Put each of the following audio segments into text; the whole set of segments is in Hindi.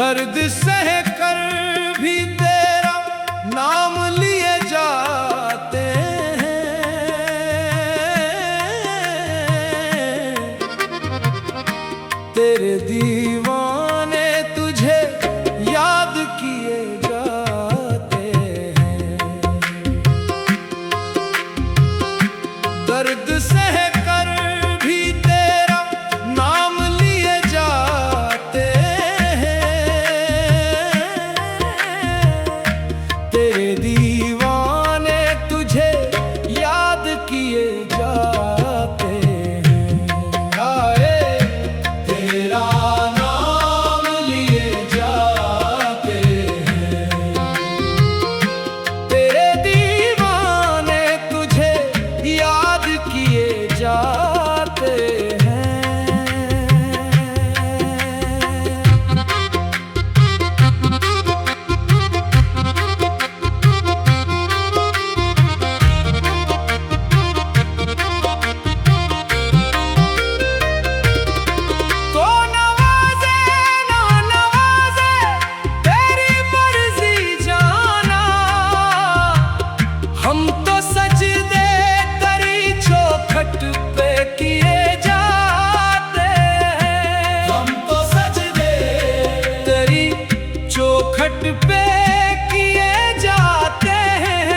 दर्द सह कर भी तेरा नाम लिए जाते हैं। तेरे दीवाने तुझे याद किए जाते हैं। दर्द सह कर भी तेरा नाम लिए जाते हैं। तेरे दीवाने तुझे याद किए जाते हैं। आए तेरा नाम लिए जाते हैं। तेरे दीवाने तुझे याद किए जाते हैं। तो नवाजे ना नवाजे तेरी मर्जी जाना। हम तो सजदे तेरी चौखट पे किए जाते हैं। हम तो सजदे तेरी चौखट पे किए जाते हैं।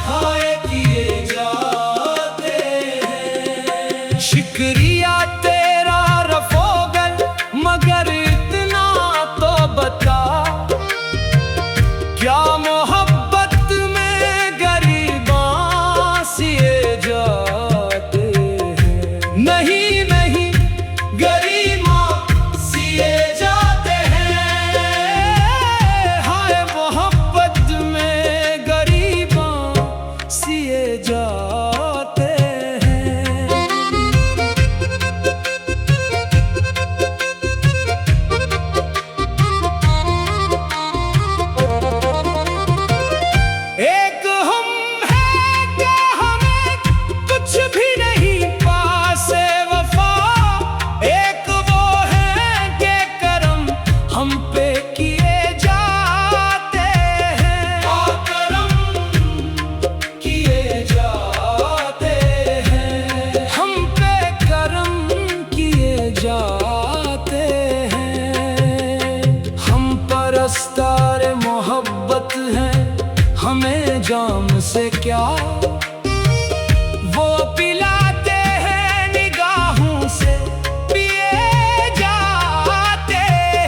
हाय किए जाते हैं। शुक्रिया तेरा रफोगल, मगर इतना तो बता, क्या मोहब्बत में गरीबां सिए जाते हैं? नहीं नहीं गरीबां सिए जाते हैं। हाय मोहब्बत में गरीबां सिए जाते हैं। एक हम हैं कि हमें कुछ भी नहीं पासे वफा। एक वो हैं कि करम हम पे किए जाते हैं। करम किए जाते हैं। हम पे करम किए जाते हैं। हम परस्तार मोहब्बत हैं, हमें जाम से क्या वो पिलाते हैं। निगाहों से पिए जाते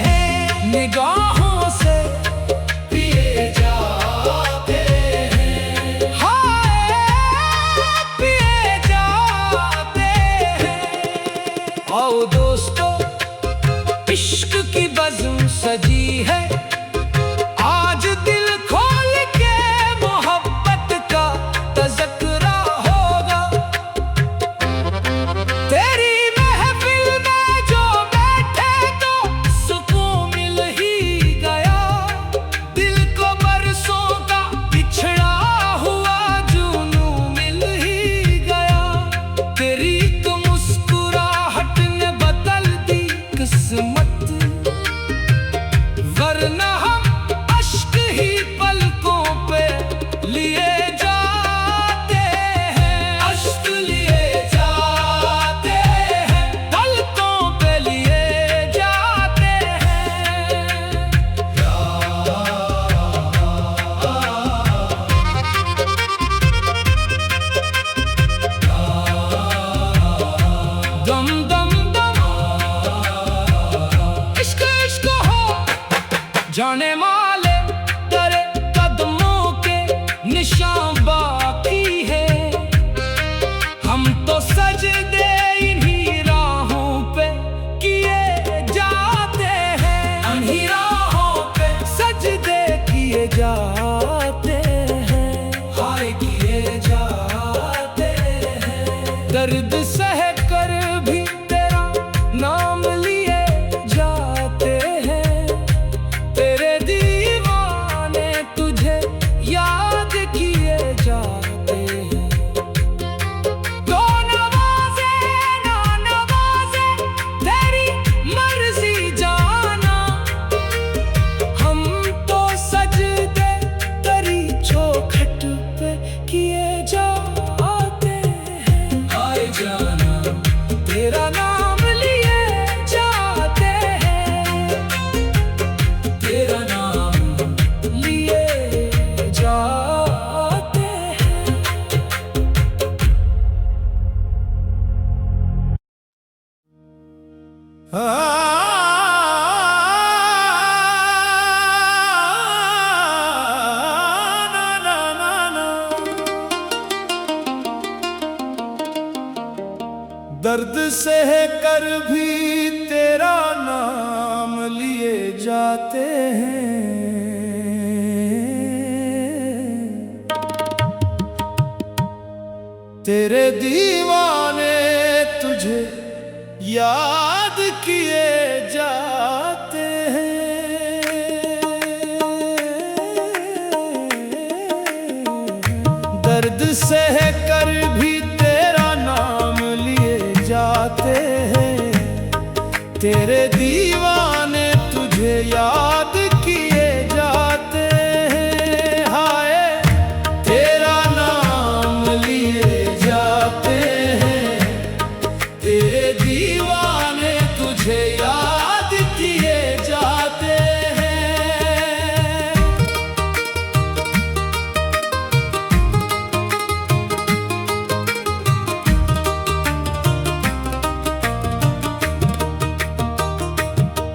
हैं। निगाहों से पिए जाते हैं। हाय पिए जाते हैं। आओ दोस्तों, इश्क की बज़्म सजी है। आज दिल खोल के मोहब्बत का तज़किरा होगा। तेरी महफिल में जो बैठे तो सुकून मिल ही गया। दिल को बरसों का पिछड़ा हुआ जुनू मिल ही गया। तेरी तो मुस्कुराहट ने बदल दी किस्मत, वरना हम अश्क ही पलकों पे लिए जाते हैं। अश्क लिए जाते हैं। पलकों पे लिए जाते हैं। दम दम दम इश्क इश्क हो जाने माले, तेरे कदमों के निशान बाकी है। हम तो सजदे इन्हीं राहों पे किए जाते हैं। इन्हीं राहों पे सजदे किए जाते हैं। हाय किए जाते हैं। दर्द सह कर भी तेरा नाम लिए जाते हैं। तेरे दर्द सह कर भी तेरा नाम लिए जाते हैं, तेरे दीवाने तुझे याद किए जाते हैं। दर्द सह कर भी तेरा नाम लिए जाते हैं, तेरे दीवाने तुझे याद किए जाते हैं। हाय तेरा नाम लिए जाते हैं, तेरे दीवाने तुझे याद किए जाते हैं।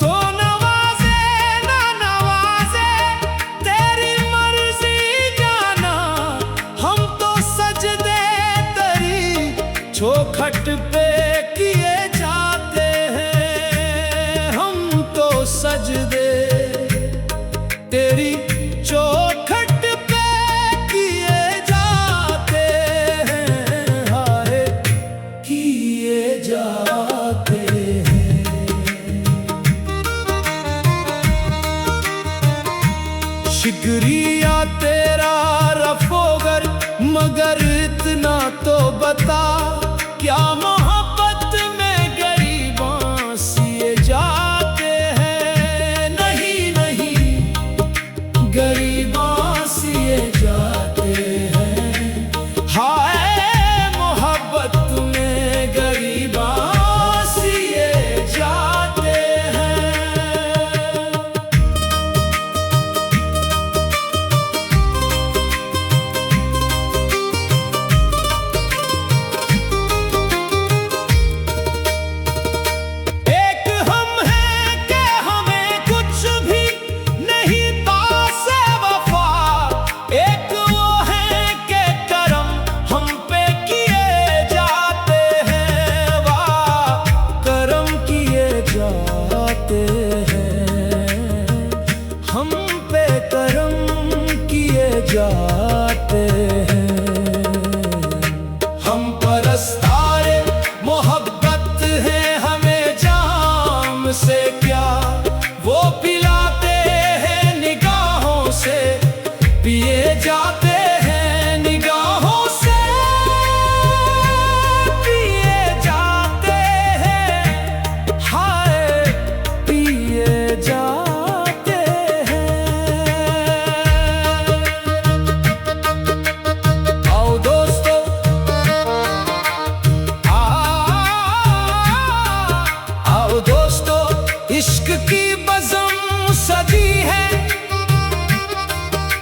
तो नवाजे ना नवाजे तेरी मर्जी जाना, हम तो सजदे तेरी चौखट पे किए जाते हैं। हम तो सजदे तेरी चौखट पे किए जाते हैं। हाय किए जाते हैं। शुक्रिया तेरा रफोगर, मगर इतना तो बता, क्या मोहब्बत में गरीबां सिए जाते हैं? नहीं नहीं गरीबां सिए जाते हैं। हाय मोहब्बत में गरीबां सिए जाते हैं। एक हम हैं कि हमें कुछ भी नहीं तासे वफा, एक वो है कि करम हम पे किए जाते हैं। वाह करम किए जाते हैं, हम पे करम किए जाते हैं। हम परस्तारे मोहब्बत हैं, हमें जाम से क्या वो पिलाते हैं, निगाहों से पिए जाते हैं, निगाहों से पिए जाते हैं। हाय पिए जाते हैं। आओ दोस्तों आओ दोस्तों, इश्क की बज़म सजी है,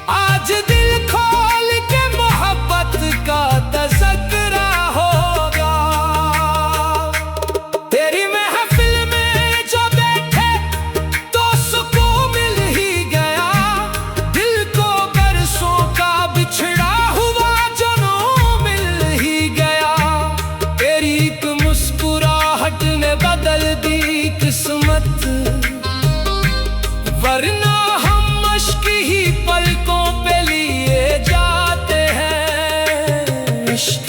आज दिल खोल के मोहब्बत का तज़किरा होगा। तेरी महफिल में जो बैठे तो सुकून मिल ही गया, दिल को बरसों का बिछड़ा हुआ जनूं मिल ही गया। तेरी एक मुस्कुराहट ने बदल दी किस्मत, वरना हम अश्क ही पलकों पे लिए जाते हैं। इश्क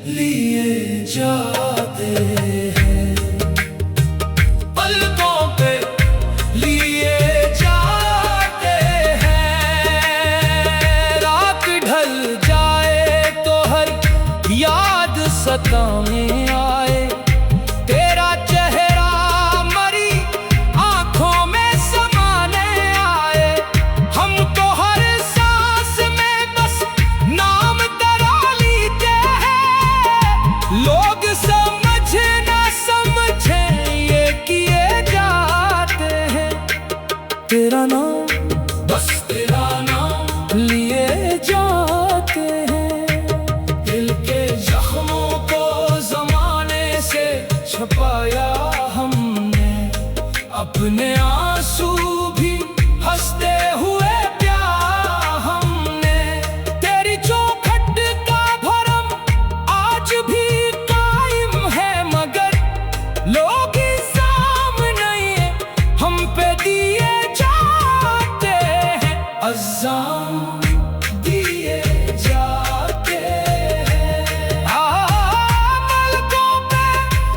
लिए जाते हैं, पलकों पे लिए जाते हैं। रात ढल जाए तो हर याद सताने आए, तेरा चेहरा मरी आंखों में समाने आए। हम तो हर सांस में बस नाम तेरा लेते हैं, लोग समझ ना समझे ये किए जाते हैं। तेरा नाम बस तेरा नाम लिए जाते हैं, दिल के जख्मों को जमाने से छुपाया हमने। अपने आंसू भी हंसते हुए प्यार हमने। तेरी चौखट का भरम आज भी कायम है, मगर लोग इल्जाम नहीं है हम पे दिए जाते हैं। इल्जाम दिए जाते हैं, मलकों पे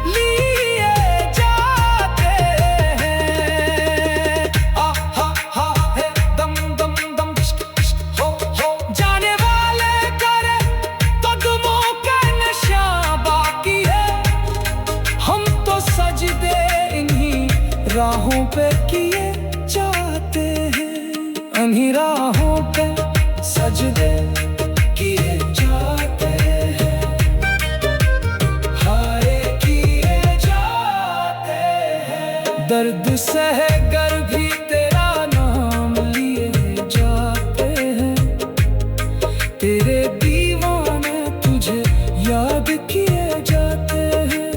लिए जाते हैं। हा है दम दम दम इश्क इश्क हो जाने वाले करे कदमों का नशा बाकी है। हम तो सजदे इन्हीं राहों पे किए जाते हैं, इन्हीं राहों पे सजदे किए जाते हैं, हाय किए जाते हैं। दर्द सह कर भी तेरा नाम लिए जाते हैं, तेरे दीवाने तुझे याद किए जाते हैं।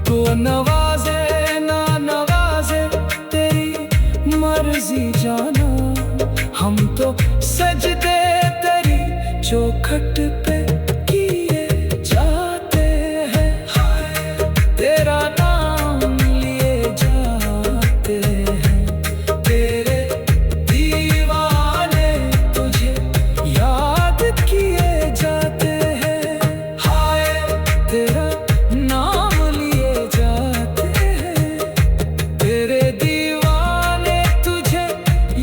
तो नवाजे ना नवाजे तेरी मर्जी जाना, हम तो सजदे तेरी चौखट पे किए जाते हैं, तेरा नाम लिए जाते हैं। तेरे दीवाने तुझे याद किए जाते हैं, हाय तेरा नाम लिए जाते हैं। तेरे दीवाने तुझे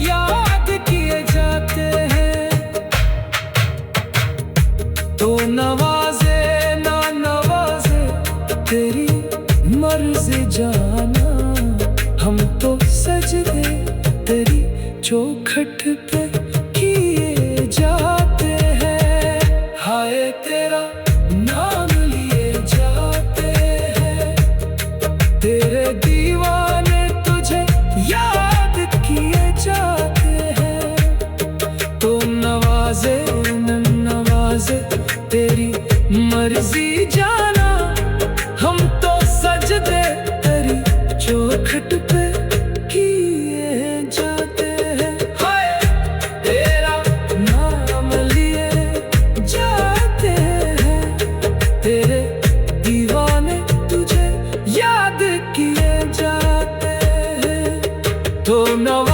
याद किए जाते हैं। तो नवाजे ना नवाजे तेरी मर्जी जाना, हम तो सजदे तेरी चौखट पे किए जाते हैं, हाय तेरा नाम लिए जाते हैं। तेरे दीवाने तुझे याद किए जाते हैं। तो नवाजे न नवाजे तेरी मर्जी जाना, हम तो सजदे तेरी चौखट पे किए जाते हैं, हाय तेरा नाम लिए जाते हैं। तेरे दीवाने तुझे याद किए जाते हैं। तो नवा